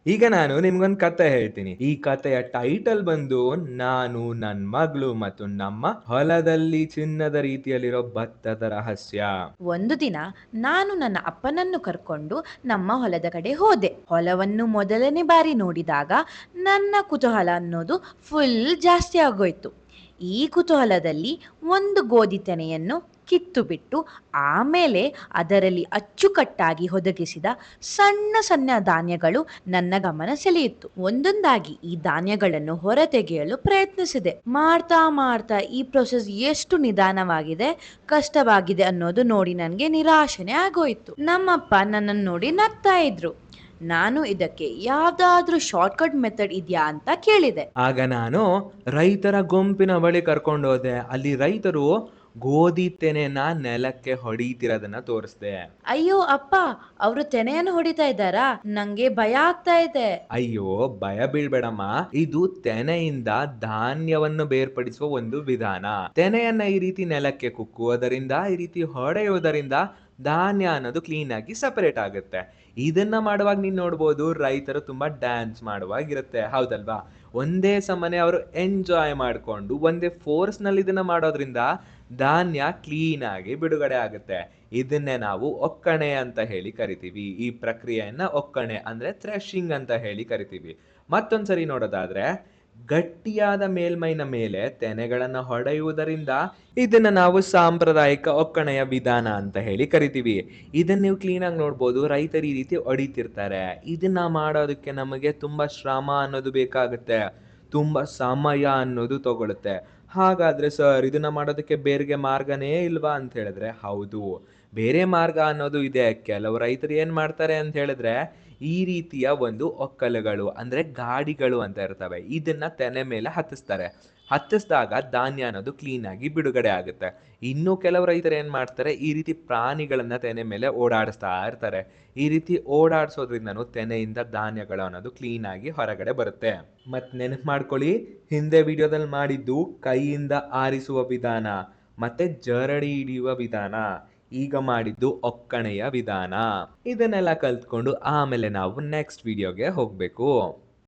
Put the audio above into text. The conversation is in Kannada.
ಈಗ ನಾನು ನಿಮ್ಗೊಂದು ಕತೆ ಹೇಳ್ತೀನಿ. ಈ ಕಥೆಯ ಟೈಟಲ್ ಬಂದು ನಾನು, ನನ್ ಮಗಳು ಮತ್ತು ನಮ್ಮ ಹೊಲದಲ್ಲಿ ಚಿನ್ನದ ರೀತಿಯಲ್ಲಿರೋ ಭತ್ತದ ರಹಸ್ಯ. ಒಂದು ದಿನ ನಾನು ನನ್ನ ಅಪ್ಪನನ್ನು ಕರ್ಕೊಂಡು ನಮ್ಮ ಹೊಲದ ಕಡೆ ಹೋದೆ. ಹೊಲವನ್ನು ಮೊದಲನೇ ಬಾರಿ ನೋಡಿದಾಗ ನನ್ನ ಕುತೂಹಲ ಅನ್ನೋದು ಫುಲ್ ಜಾಸ್ತಿ ಆಗೋಯ್ತು. ಈ ಕುತೂಹಲದಲ್ಲಿ ಒಂದು ಗೋಧಿ ತೆನೆಯನ್ನು ಕಿತ್ತು ಬಿಟ್ಟು ಆಮೇಲೆ ಅದರಲ್ಲಿ ಅಚ್ಚುಕಟ್ಟಾಗಿ ಹೊದಗಿಸಿದ ಸಣ್ಣ ಸಣ್ಣ ಧಾನ್ಯಗಳು ನನ್ನ ಗಮನ ಸೆಳೆಯಿತು. ಒಂದೊಂದಾಗಿ ಈ ಧಾನ್ಯಗಳನ್ನು ಹೊರತೆಗೆಯಲು ಪ್ರಯತ್ನಿಸಿದೆ. ಮಾಡ್ತಾ ಮಾಡ್ತಾ ಈ ಪ್ರೊಸೆಸ್ ಎಷ್ಟು ನಿಧಾನವಾಗಿದೆ, ಕಷ್ಟವಾಗಿದೆ ಅನ್ನೋದು ನೋಡಿ ನನಗೆ ನಿರಾಶನೆ ಆಗೋಯ್ತು. ನಮ್ಮಪ್ಪ ನನ್ನನ್ನು ನೋಡಿ ನಗ್ತಾ ಇದ್ರು. ನಾನು ಇದಕ್ಕೆ ಯಾವ್ದಾದ್ರೂ ಶಾರ್ಟ್ಕಟ್ ಮೆಥಡ್ ಇದೆಯಾ ಅಂತ ಕೇಳಿದೆ. ಆಗ ನಾನು ರೈತರ ಗುಂಪಿನ ಬಳಿ ಕರ್ಕೊಂಡು ಹೋದೆ. ಅಲ್ಲಿ ರೈತರು ಗೋಧಿ ತೆನೆನ ನೆಲಕ್ಕೆ ಹೊಡೀತಿರೋದನ್ನ ತೋರಿಸ್ದೆ. ಅಯ್ಯೋ ಅಪ್ಪ, ಅವರು ತೆನೆಯನ್ನು ಹೊಡಿತಾ ಇದ್ದಾರಾ? ನಂಗೆ ಭಯ ಆಗ್ತಾ ಇದೆ. ಅಯ್ಯೋ, ಭಯ ಬೀಳ್ಬೇಡಮ್ಮ. ಇದು ತೆನೆಯಿಂದ ಧಾನ್ಯವನ್ನು ಬೇರ್ಪಡಿಸುವ ಒಂದು ವಿಧಾನ. ತೆನೆಯನ್ನ ಈ ರೀತಿ ನೆಲಕ್ಕೆ ಕುಕ್ಕುವುದರಿಂದ, ಈ ರೀತಿ ಹೊಡೆಯುವುದರಿಂದ ಧಾನ್ಯ ಅನ್ನೋದು ಕ್ಲೀನ್ ಆಗಿ ಸಪರೇಟ್ ಆಗುತ್ತೆ. ಇದನ್ನ ಮಾಡುವಾಗ ನೀನ್ ನೋಡ್ಬೋದು, ರೈತರು ತುಂಬಾ ಡ್ಯಾನ್ಸ್ ಮಾಡುವಾಗಿರುತ್ತೆ, ಹೌದಲ್ವಾ? ಒಂದೇ ಸಮನೆ ಅವರು ಎಂಜಾಯ್ ಮಾಡ್ಕೊಂಡು ಒಂದೇ ಫೋರ್ಸ್ ನಲ್ಲಿ ಇದನ್ನ ಮಾಡೋದ್ರಿಂದ ಧಾನ್ಯ ಕ್ಲೀನ್ ಆಗಿ ಬಿಡುಗಡೆ ಆಗುತ್ತೆ. ಇದನ್ನೇ ನಾವು ಒಕ್ಕಣೆ ಅಂತ ಹೇಳಿ ಕರಿತೀವಿ. ಈ ಪ್ರಕ್ರಿಯೆಯನ್ನ ಒಕ್ಕಣೆ ಅಂದ್ರೆ ಥ್ರೆಶಿಂಗ್ ಅಂತ ಹೇಳಿ ಕರಿತೀವಿ. ಮತ್ತೊಂದ್ಸರಿ ನೋಡೋದಾದ್ರೆ, ಗಟ್ಟಿಯಾದ ಮೇಲ್ಮೈನ ಮೇಲೆ ತೆನೆಗಳನ್ನ ಹೊಡೆಯುವುದರಿಂದ ಇದನ್ನ ನಾವು ಸಾಂಪ್ರದಾಯಿಕ ಒಕ್ಕಣೆಯ ವಿಧಾನ ಅಂತ ಹೇಳಿ ಕರಿತೀವಿ. ಇದನ್ನ ನೀವು ಕ್ಲೀನ್ ಆಗಿ ನೋಡ್ಬೋದು, ರೈತರು ಈ ರೀತಿ ಹೊಡಿತಿರ್ತಾರೆ. ಇದನ್ನ ಮಾಡೋದಕ್ಕೆ ನಮಗೆ ತುಂಬಾ ಶ್ರಮ ಅನ್ನೋದು ಬೇಕಾಗುತ್ತೆ, ತುಂಬಾ ಸಮಯ ಅನ್ನೋದು ತಗೊಳುತ್ತೆ. ಹಾಗಾದ್ರೆ ಸರ್, ಇದನ್ನ ಮಾಡೋದಕ್ಕೆ ಬೇರೆ ಮಾರ್ಗನೇ ಇಲ್ವಾ ಅಂತ ಹೇಳಿದ್ರೆ, ಹೌದು, ಬೇರೆ ಮಾರ್ಗ ಅನ್ನೋದು ಇದೆ. ಕೆಲವು ರೈತರು ಏನ್ ಮಾಡ್ತಾರೆ ಅಂತ ಹೇಳಿದ್ರೆ, ಈ ರೀತಿಯ ಒಂದು ಒಕ್ಕಲುಗಳು ಅಂದ್ರೆ ಗಾಡಿಗಳು ಅಂತ ಇರ್ತವೆ, ಇದನ್ನ ತೆನೆ ಮೇಲೆ ಹತ್ತಿಸ್ತಾರೆ. ಹತ್ತಿಸಿದಾಗ ಧಾನ್ಯ ಅನ್ನೋದು ಕ್ಲೀನ್ ಆಗಿ ಬಿಡುಗಡೆ ಆಗುತ್ತೆ. ಇನ್ನು ಕೆಲವು ರೈತರು ಏನ್ ಮಾಡ್ತಾರೆ, ಈ ರೀತಿ ಪ್ರಾಣಿಗಳನ್ನ ತೆನೆ ಮೇಲೆ ಓಡಾಡಿಸ್ತಾ ಇರ್ತಾರೆ. ಈ ರೀತಿ ಓಡಾಡಿಸೋದ್ರಿಂದನೂ ತೆನೆಯಿಂದ ಧಾನ್ಯಗಳು ಅನ್ನೋದು ಕ್ಲೀನ್ ಆಗಿ ಹೊರಗಡೆ ಬರುತ್ತೆ. ಮತ್ ನೆನಪು ಮಾಡ್ಕೊಳ್ಳಿ, ಹಿಂದೆ ವಿಡಿಯೋದಲ್ಲಿ ಮಾಡಿದ್ದು ಕೈಯಿಂದ ಆರಿಸುವ ವಿಧಾನ ಮತ್ತೆ ಜರಡಿ ಹಿಡಿಯುವ ವಿಧಾನ, ಈಗ ಮಾಡಿದ್ದು ಒಕ್ಕಣೆಯ ವಿಧಾನ. ಇದನ್ನೆಲ್ಲ ಕಲ್ತ್ಕೊಂಡು ಆಮೇಲೆ ನಾವು ನೆಕ್ಸ್ಟ್ ವಿಡಿಯೋಗೆ ಹೋಗ್ಬೇಕು.